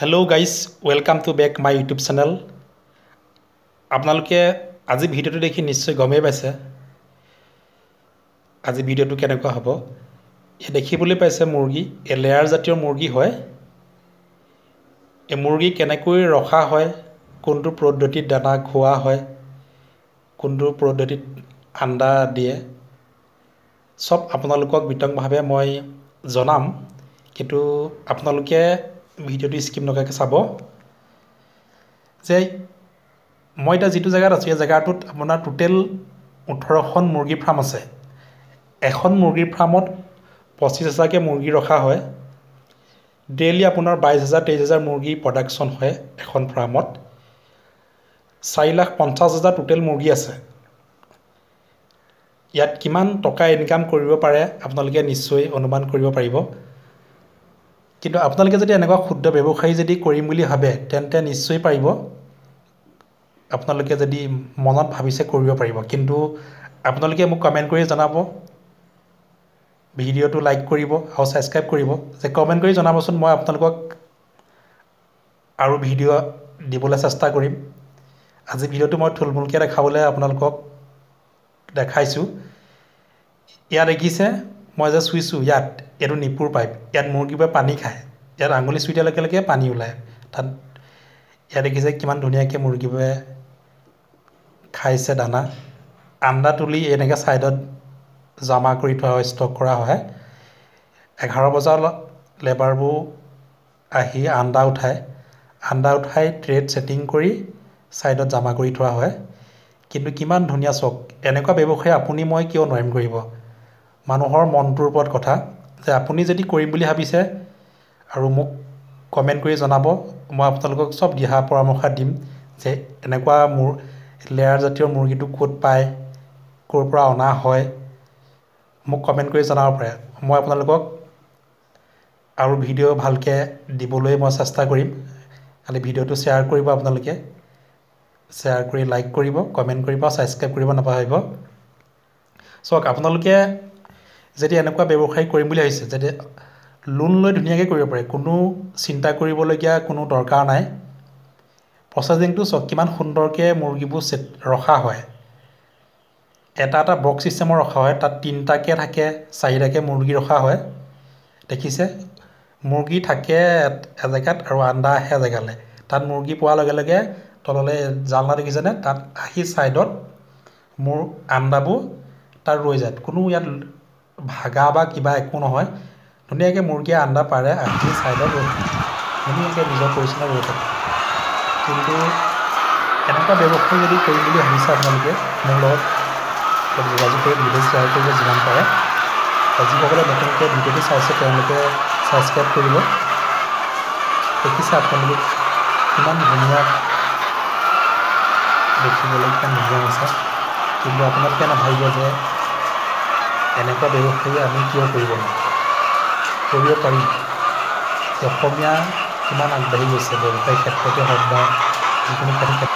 Hello guys welcome to back my YouTube channel. आपनालोके আজি ভিডিওটো দেখি নিশ্চয় গমেই পাইছে আজি ভিডিওটো কেনেকুৱা হ'ব। এই দেখিবলৈ পাইছে মুৰ্গী, এই লেয়াৰ জাতীয় মুৰ্গী হয়। এই মুৰ্গী কেনেকৈ ৰখা হয়, কোনটো পদ্ধতিত দানা খোৱা হয়, কোনটো পদ্ধতিত আণ্ডা দিয়ে, সব আপোনালোকক বিতংভাৱে মই জনাম। কিন্তু আপোনালোকে ভিডিওটো স্কিপ নকৰাকৈ চাব। যে মই এতিয়া যিটো জেগাত আছোঁ এই জেগাটোত আপোনাৰ টোটেল 18খন মুৰ্গী ফাৰ্ম আছে। এখন মুৰ্গীৰ ফাৰ্মত 25,000কৈ মুৰ্গী ৰখা হয়। ডেইলি আপোনাৰ 22,000 23,000 মুৰ্গী প্ৰডাকশ্যন হয় এখন ফাৰ্মত। 4,50,000 টোটেল মুৰ্গী আছে। ইয়াত কিমান টকা ইনকাম কৰিব পাৰে আপোনালোকে নিশ্চয় অনুমান কৰিব পাৰিব। কিন্তু আপোনালোকে যদি এনেকুৱা ক্ষুদ্ৰ ব্যৱসায়ী যদি কৰিম বুলি ভাবে তেন্তে নিশ্চয় পাৰিব। আপোনালোকে যদি মনত ভাবিছে কৰিব পাৰিব। কিন্তু আপোনালোকে মোক কমেণ্ট কৰি জনাব, ভিডিওটো লাইক কৰিব আৰু ছাবস্ক্ৰাইব কৰিব। যে কমেণ্ট কৰি জনাবচোন, মই আপোনালোকক আৰু ভিডিও দিবলৈ চেষ্টা কৰিম। আজি ভিডিওটো মই থুলমূলকৈ দেখাবলৈ আপোনালোকক দেখাইছোঁ। ইয়াত দেখিছে মই যে চুইছোঁ, ইয়াত এইটো নিপুৰ পাইপ। ইয়াত মুৰ্গীবোৰে পানী খায়। ইয়াত আঙুলি চুই দিয়াৰ লগে লগে পানী ওলায়। তাত ইয়াত দেখিছে কিমান ধুনীয়াকৈ মুৰ্গীবোৰে খাইছে দানা। আণ্ডা তুলি এনেকৈ ছাইডত জমা কৰি থোৱা হয়, ষ্টক কৰা হয়। 11 বজাৰ লেবাৰবোৰ আহি আণ্ডা উঠাই ট্ৰেত ছেটিং কৰি ছাইডত জমা কৰি থোৱা হয়। কিন্তু কিমান ধুনীয়া চক, এনেকুৱা ব্যৱসায় আপুনি মই কিয় নোৱাৰিম কৰিব। মানুহৰ মনটোৰ ওপৰত কথা। যে আপুনি যদি কৰিম বুলি ভাবিছে আৰু মোক কমেণ্ট কৰি জনাব, মই আপোনালোকক চব দিহা পৰামৰ্শ দিম। যে এনেকুৱা লেয়াৰ জাতীয় মুৰ্গীটো ক'ত পায়, ক'ৰ পৰা অনা হয়, মোক কমেণ্ট কৰি জনাব পাৰে। মই আপোনালোকক আৰু ভিডিঅ' ভালকৈ দিবলৈ মই চেষ্টা কৰিম। খালি ভিডিঅ'টো শ্বেয়াৰ কৰিব, আপোনালোকে শ্বেয়াৰ কৰি লাইক কৰিব, কমেণ্ট কৰিব, ছাবস্ক্ৰাইব কৰিব নাপাহৰিব। চাওক, আপোনালোকে যদি এনেকুৱা ব্যৱসায় কৰিম বুলি ভাবিছে, যদি লোন লৈ ধুনীয়াকৈ কৰিব পাৰে, কোনো চিন্তা কৰিবলগীয়া কোনো দৰকাৰ নাই। প্ৰচেছিংটো চাওক কিমান সুন্দৰকৈ মুৰ্গীবোৰ ৰখা হয়। এটা এটা বক্স চিষ্টেমৰ ৰখা হয়। তাত 3টাকৈ থাকে, 4টাকৈ মুৰ্গী ৰখা হয়। দেখিছে মুৰ্গী থাকে এজেগাত আৰু আণ্ডা আহে এজেগালৈ। তাত মুৰ্গী পোৱাৰ লগে লগে তললৈ জালনা দেখিছেনে, তাত আহি ছাইডত মোৰ আণ্ডাবোৰ তাত ৰৈ যায়। কোনো ইয়াত ভাগা বা কিবা একো নহয়। ধুনীয়াকৈ মুৰ্গীয়ে আণ্ডা পাৰে, আহি ছাইডত ৰৈ থাকে, ধুনীয়াকৈ নিজৰ পৰিচ্ছন্ন ৰৈ থাকে। কিন্তু এনেকুৱা ব্যৱসায় যদি কৰিম বুলি ভাবিছে আপোনালোকে মোৰ লগত যোগাযোগ কৰি ভিডিঅ' শ্বেয়াৰ কৰিব যিমান পাৰে। যিসকলে নতুনকৈ ভিডিঅ'টো চাইছে তেওঁলোকে ছাবস্ক্ৰাইব কৰিব। দেখিছে আপোনালোকে কিমান ধুনীয়া দেখিবলৈ, কিমান ধুনীয়া হৈছে। কিন্তু আপোনালোকে নাভাবিব যে এনেকুৱা ব্যৱসায়ী আমি কিয় কৰিব নোৱাৰোঁ। কৰিব পাৰি। অসমীয়া কিমান আগবাঢ়ি গৈছে ব্যৱসায়িক ক্ষেত্ৰতে হওক বা যিকোনো ক্ষেত্ৰত।